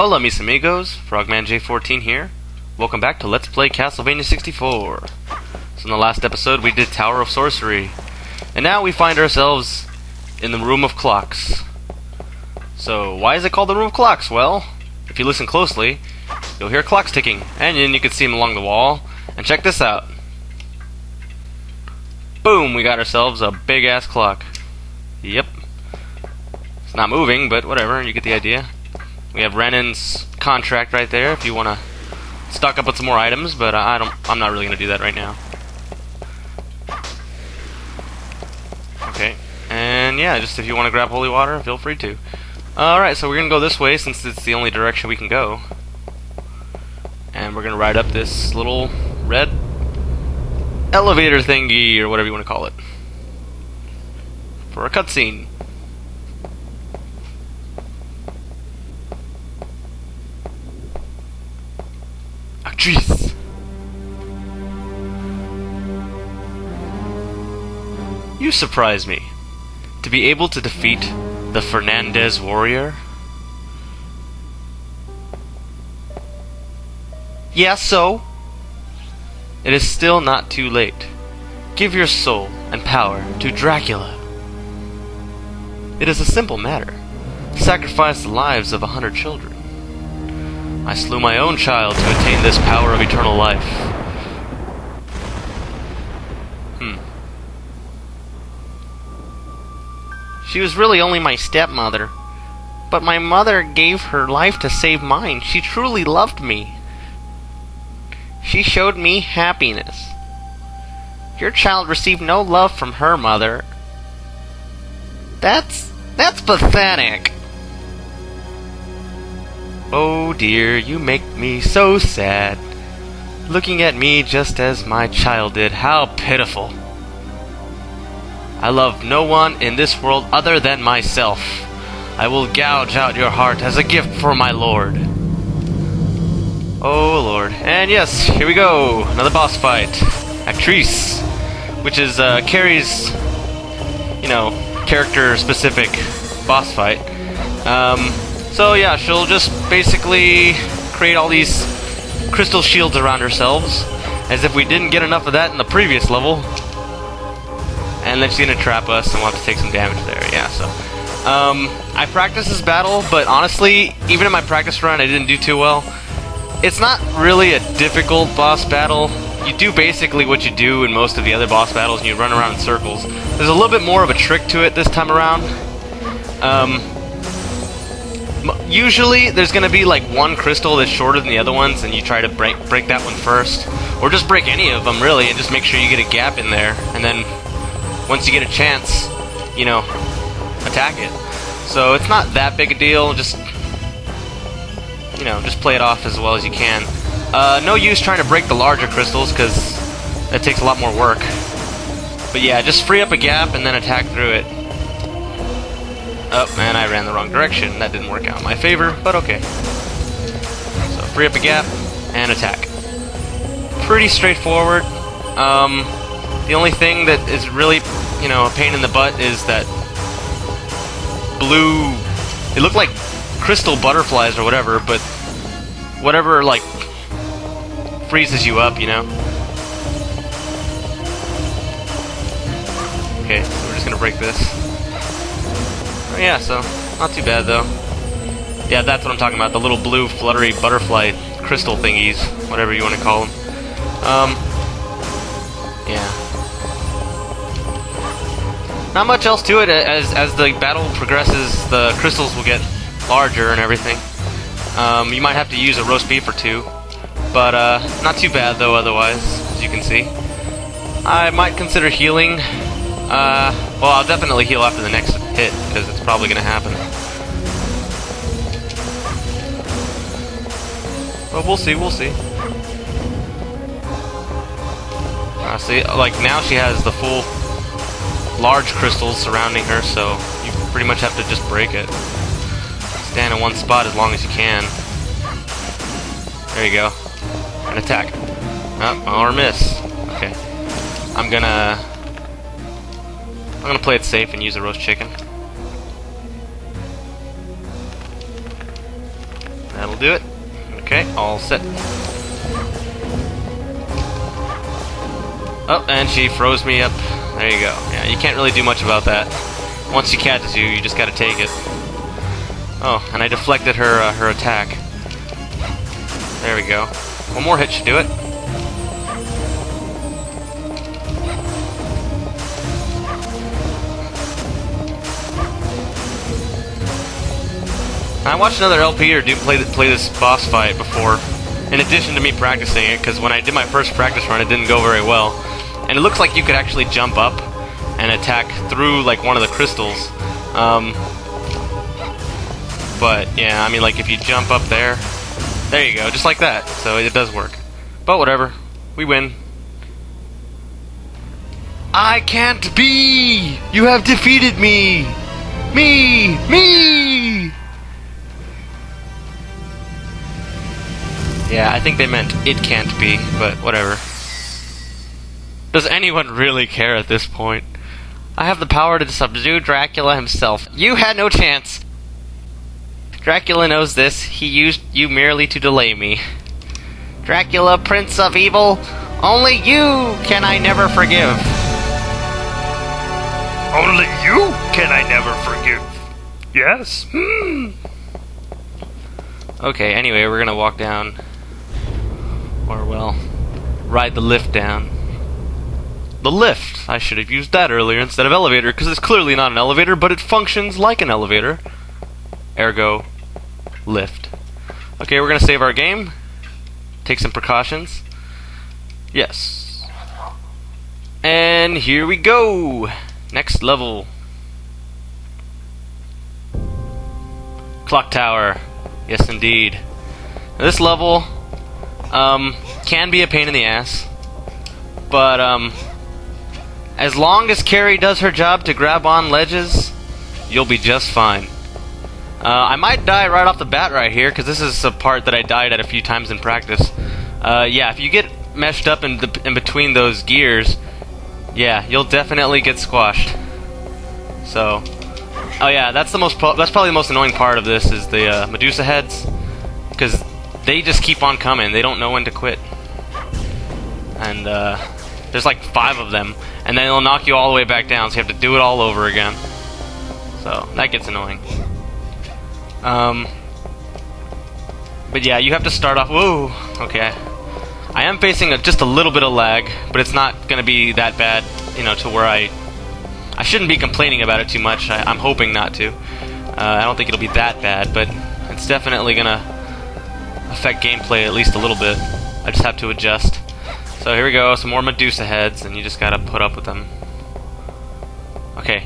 Hola mis amigos, FrogmanJ14 here. Welcome back to Let's Play Castlevania 64. So in the last episode we did Tower of Sorcery, and now we find ourselves in the Room of Clocks. So why is it called the Room of Clocks? Well, if you listen closely, you'll hear clocks ticking, and then you can see them along the wall. And check this out. Boom, we got ourselves a big ass clock. Yep. It's not moving, but whatever, you get the idea. We have Renan's contract right there if you want to stock up on some more items, but I'm not really going to do that right now. Okay, and yeah, just if you want to grab holy water, feel free to. Alright, so we're going to go this way since it's the only direction we can go. And we're going to ride up this little red elevator thingy, or whatever you want to call it, for a cutscene. Actrise! You surprise me. To be able to defeat the Fernandez warrior? Yeah, so? It is still not too late. Give your soul and power to Dracula. It is a simple matter. Sacrifice the lives of 100 children. I slew my own child to attain this power of eternal life. She was really only my stepmother, but my mother gave her life to save mine. She truly loved me. She showed me happiness. Your child received no love from her mother. That's pathetic. Oh dear, you make me so sad. Looking at me just as my child did, how pitiful. I love no one in this world other than myself. I will gouge out your heart as a gift for my lord. Oh lord. And yes, here we go. Another boss fight. Actrise, which is Carrie's, character-specific boss fight. So yeah, she'll just basically create all these crystal shields around herself, as if we didn't get enough of that in the previous level. And then she's gonna trap us, and we'll have to take some damage there. Yeah, so I practiced this battle, but honestly, even in my practice run, I didn't do too well. It's not really a difficult boss battle. You do basically what you do in most of the other boss battles, and you run around in circles. There's a little bit more of a trick to it this time around. Usually, there's gonna be like one crystal that's shorter than the other ones, and you try to break that one first, or just break any of them really, and just make sure you get a gap in there, and then once you get a chance, attack it. So it's not that big a deal. Just play it off as well as you can. No use trying to break the larger crystals, because that takes a lot more work. But yeah, just free up a gap and then attack through it. Oh man, I ran the wrong direction. That didn't work out in my favor, but okay. So free up a gap and attack. Pretty straightforward. The only thing that is really, a pain in the butt is that blue. They look like crystal butterflies or whatever, but whatever, freezes you up, Okay, so we're just gonna break this. Oh yeah, so not too bad though. Yeah, that's what I'm talking about. The little blue fluttery butterfly crystal thingies, whatever you want to call them. Yeah. Not much else to it. As the battle progresses, the crystals will get larger and everything. You might have to use a roast beef or two, but not too bad though otherwise, as you can see. I might consider healing. Well, I'll definitely heal after the next hit, because it's probably going to happen. But we'll see, we'll see. See, now she has the full large crystals surrounding her, so you pretty much have to just break it. Stand in one spot as long as you can. There you go. And attack. Oh, or miss. Okay. I'm gonna play it safe and use a roast chicken. That'll do it. Okay, all set. Oh, and she froze me up. There you go. Yeah, you can't really do much about that. Once she catches you, you just gotta take it. Oh, and I deflected her attack. There we go. One more hit should do it. I watched another LPer play this boss fight before, in addition to me practicing it, because when I did my first practice run, it didn't go very well. And it looks like you could actually jump up and attack through like one of the crystals. But yeah, I mean, like if you jump up there you go, just like that. So it does work. But whatever, we win. I can't be! You have defeated me! Me! Yeah, I think they meant it can't be, but whatever. Does anyone really care at this point? I have the power to subdue Dracula himself. You had no chance. Dracula knows this. He used you merely to delay me. Dracula, Prince of Evil, only you can I never forgive. Only you can I never forgive. Yes. Okay, anyway, we're gonna walk down. Or, well, ride the lift down. The lift! I should have used that earlier instead of elevator, because it's clearly not an elevator, but it functions like an elevator. Ergo, lift. Okay, we're gonna save our game. Take some precautions. Yes. And here we go! Next level. Clock tower. Yes, indeed. Now, this level can be a pain in the ass, but as long as Carrie does her job to grab on ledges, you'll be just fine. I might die right off the bat right here, because this is a part that I died at a few times in practice. Yeah, if you get meshed up in between those gears, yeah, you'll definitely get squashed. So, oh yeah, that's probably the most annoying part of this is the Medusa heads, because they just keep on coming. They don't know when to quit. And there's like 5 of them, and then they'll knock you all the way back down, so you have to do it all over again. So that gets annoying. But yeah, you have to start off. Whoa. Okay. I am facing just a little bit of lag, but it's not going to be that bad, you know, to where I shouldn't be complaining about it too much. I'm hoping not to. I don't think it'll be that bad, but it's definitely going to affect gameplay at least a little bit. I just have to adjust. So here we go, some more Medusa heads, and you just gotta put up with them. Okay.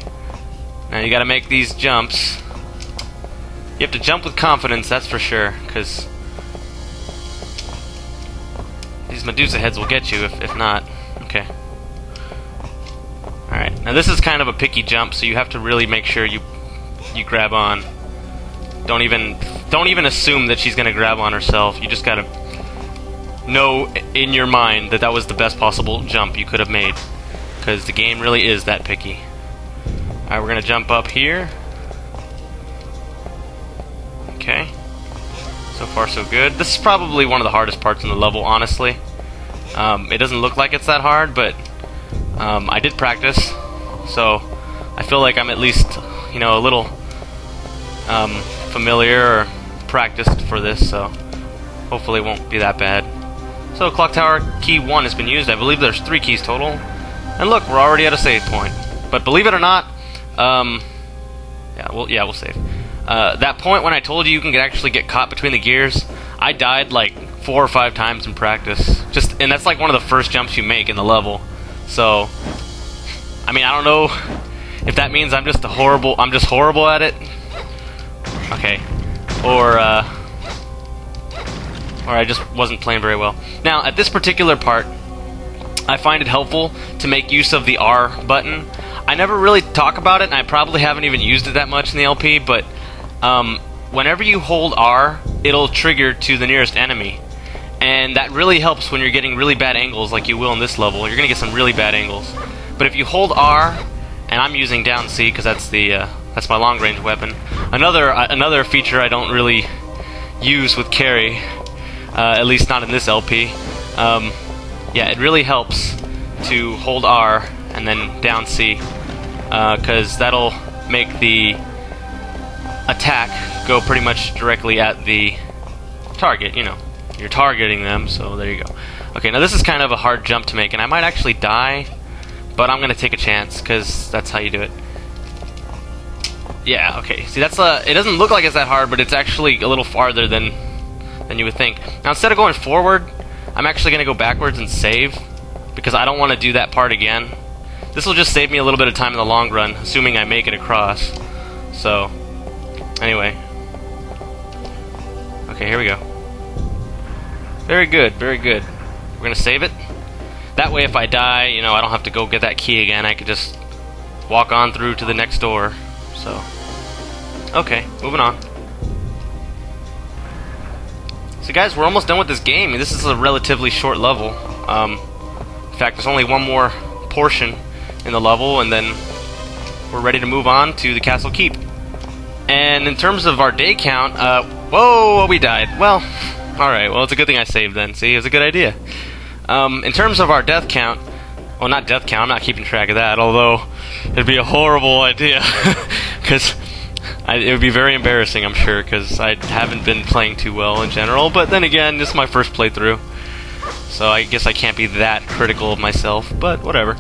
Now you gotta make these jumps. You have to jump with confidence, that's for sure, because these Medusa heads will get you if not. Okay. Alright, now this is kind of a picky jump, so you have to really make sure you grab on. Don't even assume that she's gonna grab on herself. You just gotta know in your mind that was the best possible jump you could have made, because the game really is that picky. Alright, we're gonna jump up here. Okay. So far so good. This is probably one of the hardest parts in the level, honestly. It doesn't look like it's that hard, but I did practice, so I feel like I'm at least, you know, a little familiar or practiced for this, so hopefully it won't be that bad. So Clock Tower key 1 has been used. I believe there's 3 keys total. And look, we're already at a save point. But believe it or not, we'll save. That point when I told you can actually get caught between the gears, I died like 4 or 5 times in practice. And that's like one of the first jumps you make in the level. So, I mean, I don't know if that means I'm just horrible at it. Okay. Or I just wasn't playing very well. Now, at this particular part, I find it helpful to make use of the R button. I never really talk about it, and I probably haven't even used it that much in the LP, but whenever you hold R, it'll trigger to the nearest enemy. And that really helps when you're getting really bad angles like you will in this level. You're going to get some really bad angles. But if you hold R, and I'm using down C because that's my long-range weapon. Another feature I don't really use with Carrie, at least not in this LP. Yeah, it really helps to hold R and then down C, because that'll make the attack go pretty much directly at the target. You know, you're targeting them, so there you go. Okay, now this is kind of a hard jump to make, and I might actually die, but I'm gonna take a chance because that's how you do it. Yeah, okay. See, that's it doesn't look like it's that hard, but it's actually a little farther than you would think. Now, instead of going forward, I'm actually gonna go backwards and save because I don't want to do that part again. This will just save me a little bit of time in the long run, assuming I make it across. So, anyway. Okay, here we go. Very good, very good. We're gonna save it. That way if I die, you know, I don't have to go get that key again. I could just walk on through to the next door. So, okay, moving on. So guys, we're almost done with this game. This is a relatively short level. In fact, there's only one more portion in the level, and then we're ready to move on to the castle keep. And in terms of our day count, whoa, we died. Well, alright, well, it's a good thing I saved then. See, it was a good idea. In terms of our death count, well, not death count, I'm not keeping track of that, although it'd be a horrible idea, because it would be very embarrassing, I'm sure, because I haven't been playing too well in general, but then again, this is my first playthrough, so I guess I can't be that critical of myself, but whatever.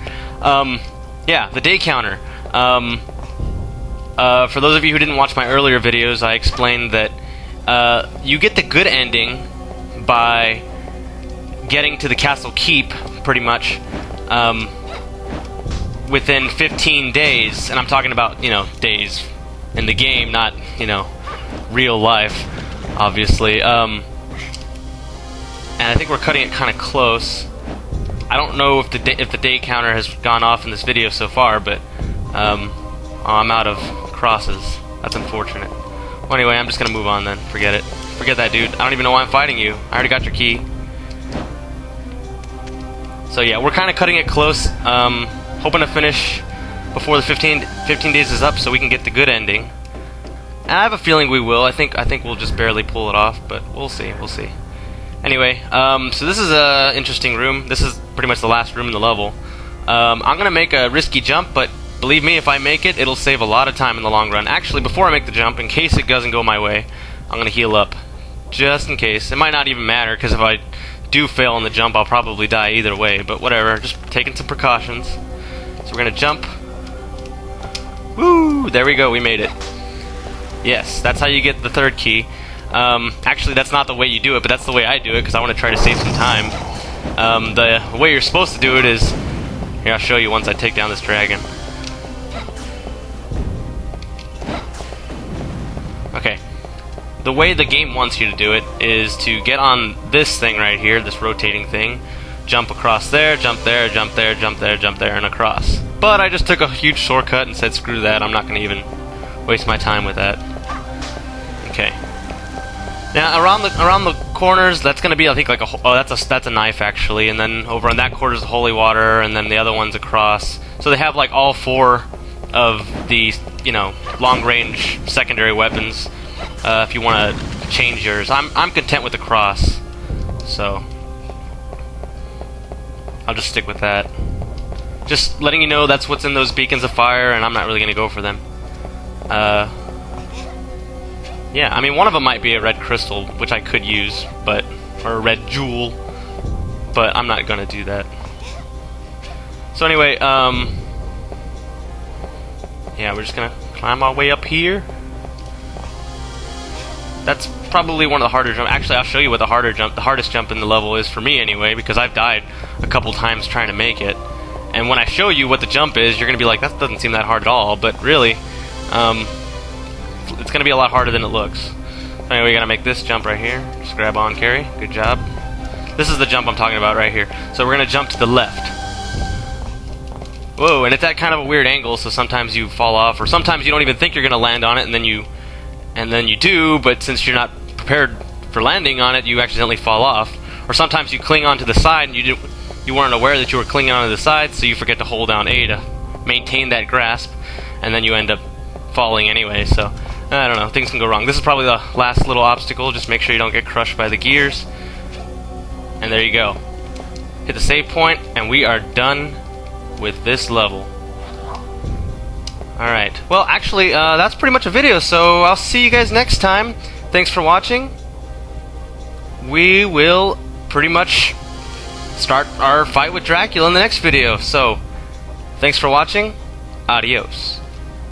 Yeah, the day counter. For those of you who didn't watch my earlier videos, I explained that you get the good ending by getting to the castle keep, pretty much, within 15 days, and I'm talking about, you know, days in the game, not, you know, real life, obviously. And I think we're cutting it kind of close. I don't know if the day counter has gone off in this video so far, but I'm out of crosses. That's unfortunate. Well, anyway, I'm just gonna move on then. Forget it. Forget that, dude. I don't even know why I'm fighting you. I already got your key. So yeah, we're kind of cutting it close. Hoping to finish before the 15 days is up, so we can get the good ending. And I have a feeling we will. I think we'll just barely pull it off, but we'll see. We'll see. Anyway, so this is an interesting room. This is pretty much the last room in the level. I'm gonna make a risky jump, but believe me, if I make it, it'll save a lot of time in the long run. Actually, before I make the jump, in case it doesn't go my way, I'm gonna heal up, just in case. It might not even matter, because if I do fail on the jump, I'll probably die either way, but whatever, just taking some precautions. So we're gonna jump. Woo! There we go, we made it. Yes, that's how you get the third key. Actually, that's not the way you do it, but that's the way I do it, because I want to try to save some time. The way you're supposed to do it is... Here, I'll show you once I take down this dragon. Okay. The way the game wants you to do it is to get on this thing right here, this rotating thing, jump across there, jump there, jump there, jump there, jump there, and across. But I just took a huge shortcut and said screw that, I'm not going to even waste my time with that. Okay. Now around the corners, that's going to be, I think, like a that's a knife actually, and then over on that corner is the holy water, and then the other one's across. So they have like all four of the, you know, long-range secondary weapons. If you want to change yours, I'm content with the cross, so I'll just stick with that. Just letting you know that's what's in those beacons of fire, and I'm not really going to go for them. Yeah, I mean, one of them might be a red crystal, which I could use, but, or a red jewel, but I'm not going to do that. So anyway, yeah, we're just going to climb our way up here. That's probably one of the harder jumps. Actually, I'll show you what the hardest jump in the level is for me anyway, because I've died a couple times trying to make it. And when I show you what the jump is, you're going to be like, that doesn't seem that hard at all, but really, it's going to be a lot harder than it looks. Anyway, we got to make this jump right here. Just grab on, Carrie. Good job. This is the jump I'm talking about right here. So we're going to jump to the left. Whoa, and it's at kind of a weird angle, so sometimes you fall off, or sometimes you don't even think you're going to land on it, and then you do, but since you're not prepared for landing on it, you accidentally fall off. Or sometimes you cling onto the side, and you weren't aware that you were clinging onto the side, so you forget to hold down A to maintain that grasp, and then you end up falling anyway. So I don't know, things can go wrong. This is probably the last little obstacle. Just make sure you don't get crushed by the gears. And there you go. Hit the save point, and we are done with this level. Alright, well actually, that's pretty much a video, so I'll see you guys next time. Thanks for watching. We will pretty much start our fight with Dracula in the next video, so thanks for watching. Adios.